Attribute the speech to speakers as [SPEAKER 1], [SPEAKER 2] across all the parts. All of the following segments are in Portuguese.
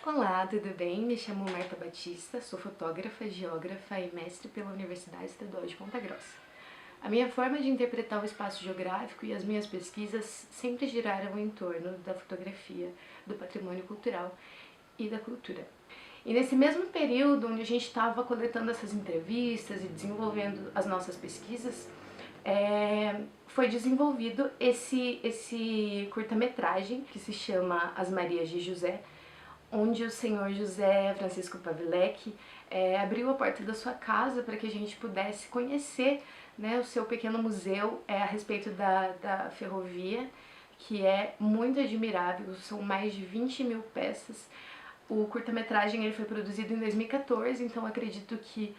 [SPEAKER 1] Olá, tudo bem? Me chamo Marta Batista, sou fotógrafa, geógrafa e mestre pela Universidade Estadual de Ponta Grossa. A minha forma de interpretar o espaço geográfico e as minhas pesquisas sempre giraram em torno da fotografia, do patrimônio cultural e da cultura. E nesse mesmo período onde a gente estava coletando essas entrevistas e desenvolvendo as nossas pesquisas, foi desenvolvido esse curta-metragem que se chama As Marias de José, onde o senhor José Francisco Pavilec abriu a porta da sua casa para que a gente pudesse conhecer, né, o seu pequeno museu a respeito da ferrovia, que é muito admirável, são mais de 20 mil peças. O curta-metragem ele foi produzido em 2014, então acredito que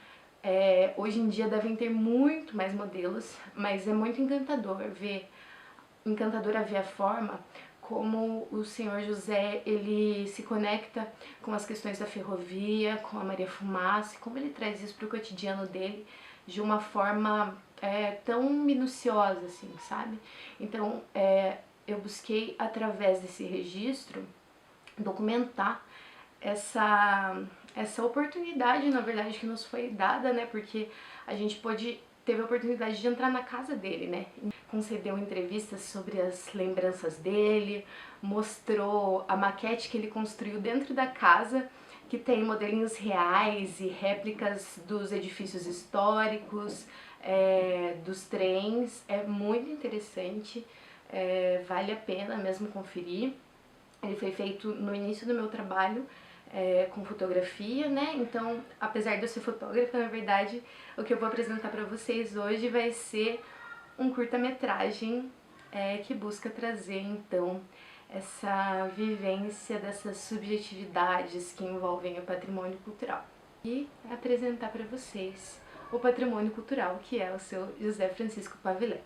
[SPEAKER 1] hoje em dia devem ter muito mais modelos, mas é muito encantadora ver a forma como o senhor José ele se conecta com as questões da ferrovia, com a Maria Fumaça, como ele traz isso para o cotidiano dele de uma forma tão minuciosa, assim, sabe? Então, eu busquei, através desse registro, documentar essa oportunidade, na verdade, que nos foi dada, né? Porque a gente teve a oportunidade de entrar na casa dele, né? Concedeu entrevistas sobre as lembranças dele, mostrou a maquete que ele construiu dentro da casa, que tem modelinhos reais e réplicas dos edifícios históricos, dos trens. É muito interessante, vale a pena mesmo conferir. Ele foi feito no início do meu trabalho com fotografia, né? Então, apesar de eu ser fotógrafa, na verdade, o que eu vou apresentar para vocês hoje vai ser um curta-metragem que busca trazer, então, essa vivência dessas subjetividades que envolvem o patrimônio cultural. E apresentar para vocês o patrimônio cultural, que é o seu José Francisco Pavilec.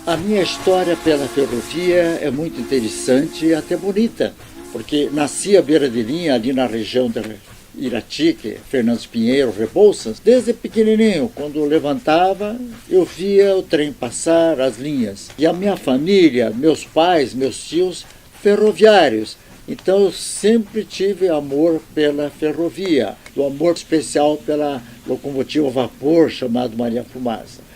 [SPEAKER 2] A minha história pela ferrovia é muito interessante e até bonita, porque nasci à beira de linha, ali na região de Irati, que é Fernando Pinheiro, Rebouças. Desde pequenininho, quando levantava, eu via o trem passar, as linhas. E a minha família, meus pais, meus tios, ferroviários. Então eu sempre tive amor pela ferrovia, um amor especial pela locomotiva a vapor chamada Maria Fumaça.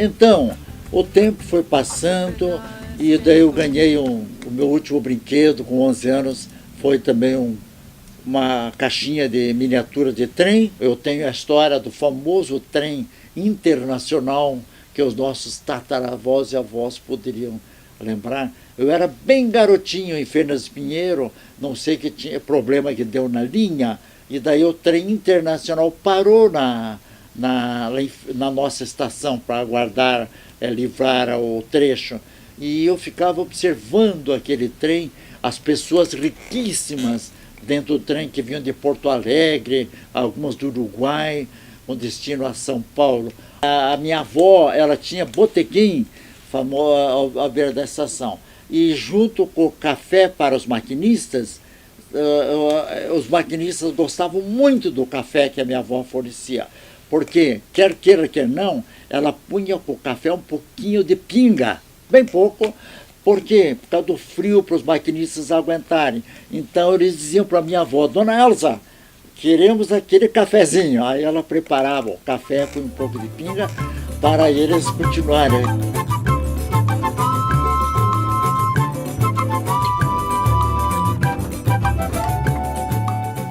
[SPEAKER 2] Então, o tempo foi passando e daí eu ganhei o meu último brinquedo com 11 anos, foi também uma caixinha de miniatura de trem. Eu tenho a história do famoso trem internacional que os nossos tataravós e avós poderiam lembrar. Eu era bem garotinho em Fernando Pinheiro, não sei que tinha problema que deu na linha, e daí o trem internacional parou na nossa estação para aguardar, livrar o trecho. E eu ficava observando aquele trem, as pessoas riquíssimas dentro do trem que vinham de Porto Alegre, algumas do Uruguai, com destino a São Paulo. A minha avó, ela tinha botequim famoso à beira da estação. E junto com o café para os maquinistas gostavam muito do café que a minha avó fornecia. Porque, quer queira, quer não, ela punha com o café um pouquinho de pinga, bem pouco, porque por causa do frio para os maquinistas aguentarem. Então eles diziam para minha avó: Dona Elza, queremos aquele cafezinho. Aí ela preparava o café com um pouco de pinga para eles continuarem.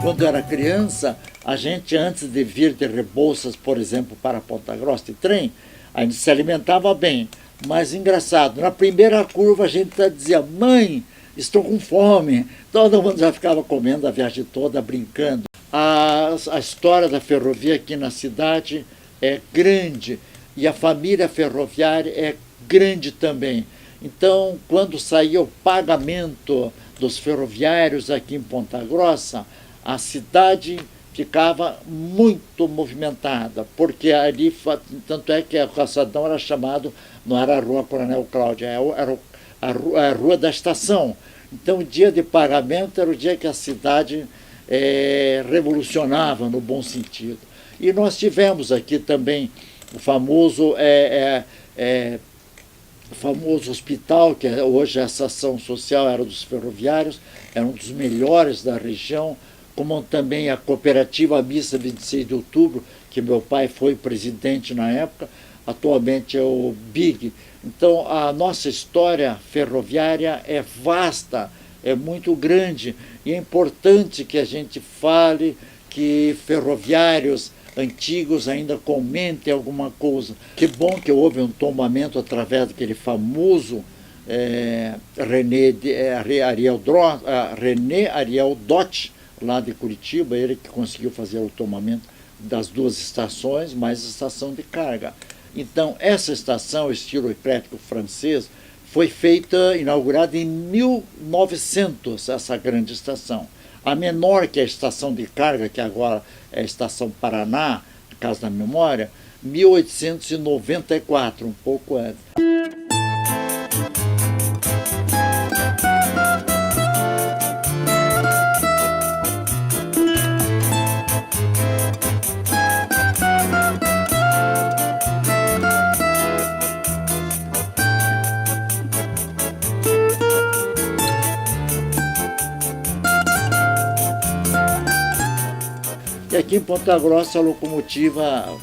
[SPEAKER 2] Quando eu era criança, a gente, antes de vir de Rebouças, por exemplo, para Ponta Grossa de trem, a gente se alimentava bem. Mas engraçado, na primeira curva a gente dizia: mãe, estou com fome. Todo mundo já ficava comendo a viagem toda, brincando. A história da ferrovia aqui na cidade é grande e a família ferroviária é grande também. Então, quando saía o pagamento dos ferroviários aqui em Ponta Grossa, a cidade ficava muito movimentada, porque ali, tanto é que a calçadão era chamado, não era a Rua Coronel Cláudio, era a Rua da Estação. Então, o dia de pagamento era o dia que a cidade revolucionava, no bom sentido. E nós tivemos aqui também o famoso hospital, que hoje a estação social era dos ferroviários, era um dos melhores da região, como também a cooperativa Missa 26 de Outubro, que meu pai foi presidente na época, atualmente é o BIG. Então, a nossa história ferroviária é vasta, é muito grande, e é importante que a gente fale, que ferroviários antigos ainda comentem alguma coisa. Que bom que houve um tombamento através daquele famoso René Ariel Dott, lá de Curitiba, ele que conseguiu fazer o tombamento das duas estações, mais a estação de carga. Então, essa estação, estilo eclético francês, foi inaugurada em 1900, essa grande estação. A menor, que é a estação de carga, que agora é a Estação Paraná, Casa da Memória, 1894, um pouco antes. E aqui em Ponta Grossa, a locomotiva,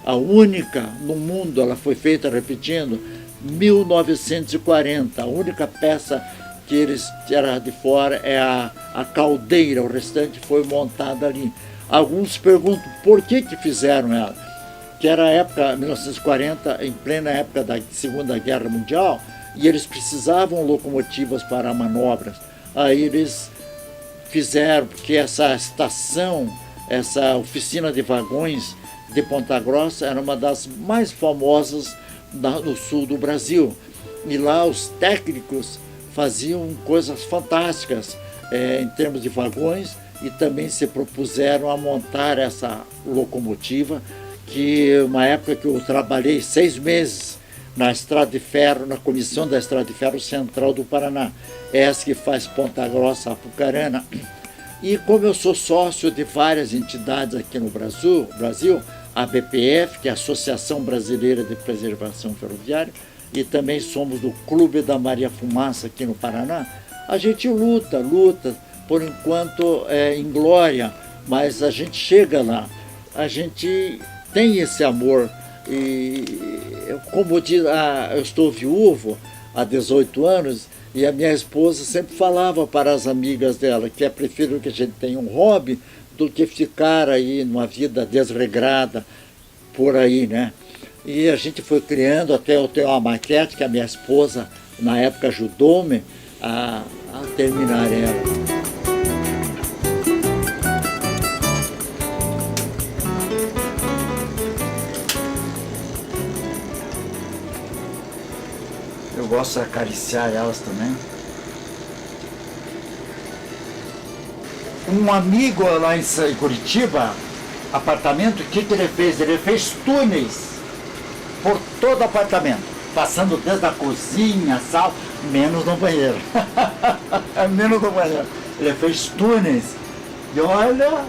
[SPEAKER 2] a única no mundo, ela foi feita, repetindo, 1940. A única peça que eles tiraram de fora é a caldeira, o restante foi montado ali. Alguns perguntam por que fizeram ela, que era a época, 1940, em plena época da Segunda Guerra Mundial, e eles precisavam locomotivas para manobras. Aí eles fizeram, porque essa estação, essa oficina de vagões de Ponta Grossa era uma das mais famosas no sul do Brasil. E lá os técnicos faziam coisas fantásticas em termos de vagões, e também se propuseram a montar essa locomotiva, que uma época que eu trabalhei 6 meses na Estrada de Ferro, na comissão da Estrada de Ferro Central do Paraná, essa que faz Ponta Grossa a Apucarana. E como eu sou sócio de várias entidades aqui no Brasil, a BPF, que é a Associação Brasileira de Preservação Ferroviária, e também somos do Clube da Maria Fumaça aqui no Paraná, a gente luta, por enquanto em glória, mas a gente chega lá, a gente tem esse amor. E como diz, eu estou viúvo há 18 anos, e a minha esposa sempre falava para as amigas dela que é preferível que a gente tenha um hobby do que ficar aí numa vida desregrada por aí, né? E a gente foi criando, até eu tenho uma maquete que a minha esposa, na época, ajudou-me a terminar ela. Eu gosto de acariciar elas também. Um amigo lá em Curitiba, apartamento, o que ele fez? Ele fez túneis por todo o apartamento, passando desde a cozinha, sala, menos no banheiro. Menos no banheiro. Ele fez túneis. E olha,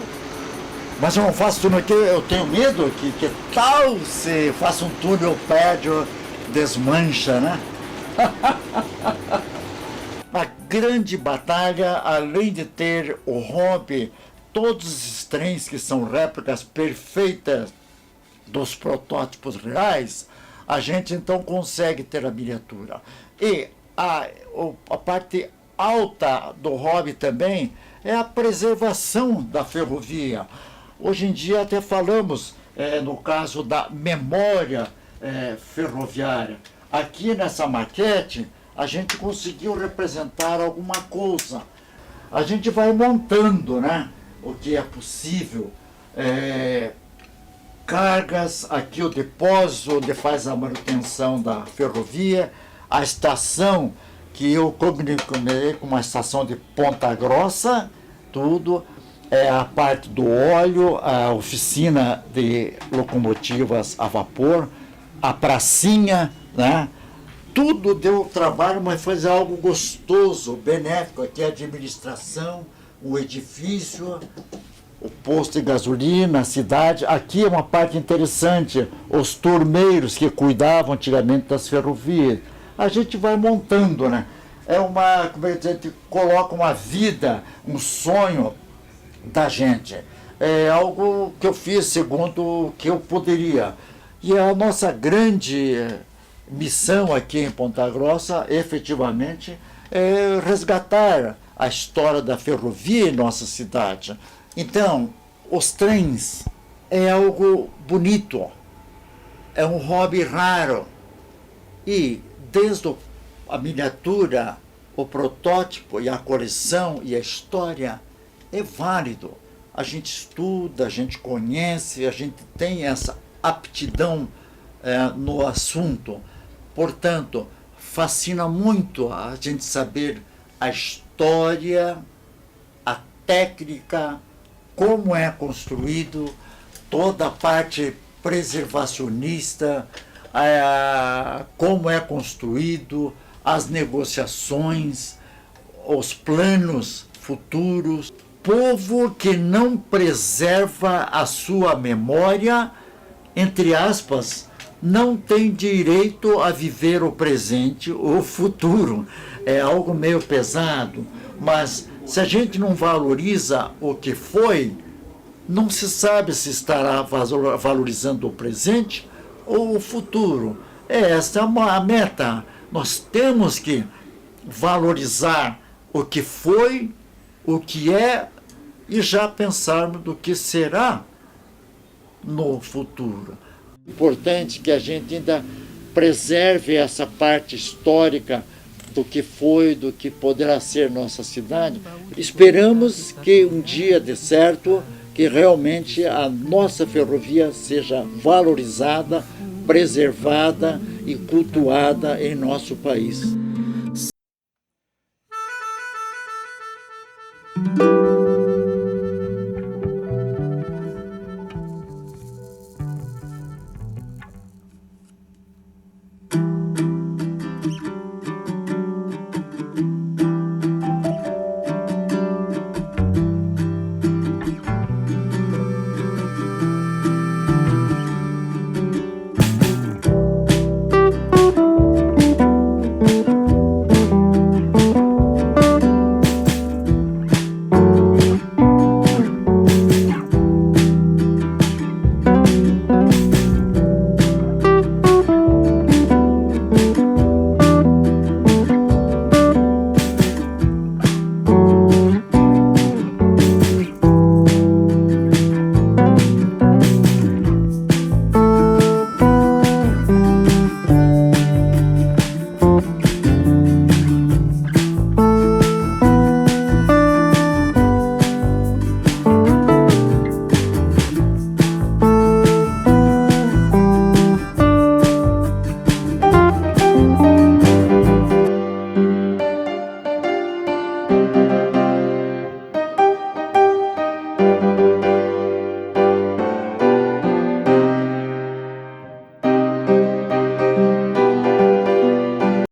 [SPEAKER 2] mas eu não faço túnel aqui, eu tenho medo que tal se faça um túnel, o prédio desmancha, né? A grande batalha, além de ter o hobby, todos os trens que são réplicas perfeitas dos protótipos reais, a gente então consegue ter a miniatura. E a parte alta do hobby também é a preservação da ferrovia. Hoje em dia até falamos no caso da memória ferroviária. Aqui nessa maquete, a gente conseguiu representar alguma coisa. A gente vai montando, né, o que é possível. Cargas, aqui o depósito onde faz a manutenção da ferrovia, a estação que eu combinei com uma estação de Ponta Grossa, tudo, a parte do óleo, a oficina de locomotivas a vapor, a pracinha, né? Tudo deu trabalho, mas foi algo gostoso, benéfico. Aqui a administração, o edifício, o posto de gasolina, a cidade. Aqui é uma parte interessante, os turmeiros que cuidavam antigamente das ferrovias. A gente vai montando, né? Como a gente coloca uma vida, um sonho da gente. É algo que eu fiz segundo o que eu poderia. E a nossa grande missão aqui em Ponta Grossa, efetivamente, é resgatar a história da ferrovia em nossa cidade. Então, os trens é algo bonito, é um hobby raro. E desde a miniatura, o protótipo e a coleção e a história é válido. A gente estuda, a gente conhece, a gente tem essa aptidão no assunto. Portanto, fascina muito a gente saber a história, a técnica, como é construído, toda a parte preservacionista, como é construído, as negociações, os planos futuros. Povo que não preserva a sua memória, entre aspas, não tem direito a viver o presente ou o futuro. É algo meio pesado, mas se a gente não valoriza o que foi, não se sabe se estará valorizando o presente ou o futuro. Essa é a meta. Nós temos que valorizar o que foi, o que é, e já pensarmos do que será no futuro. Importante que a gente ainda preserve essa parte histórica do que foi, do que poderá ser nossa cidade. Esperamos que um dia dê certo, que realmente a nossa ferrovia seja valorizada, preservada e cultuada em nosso país.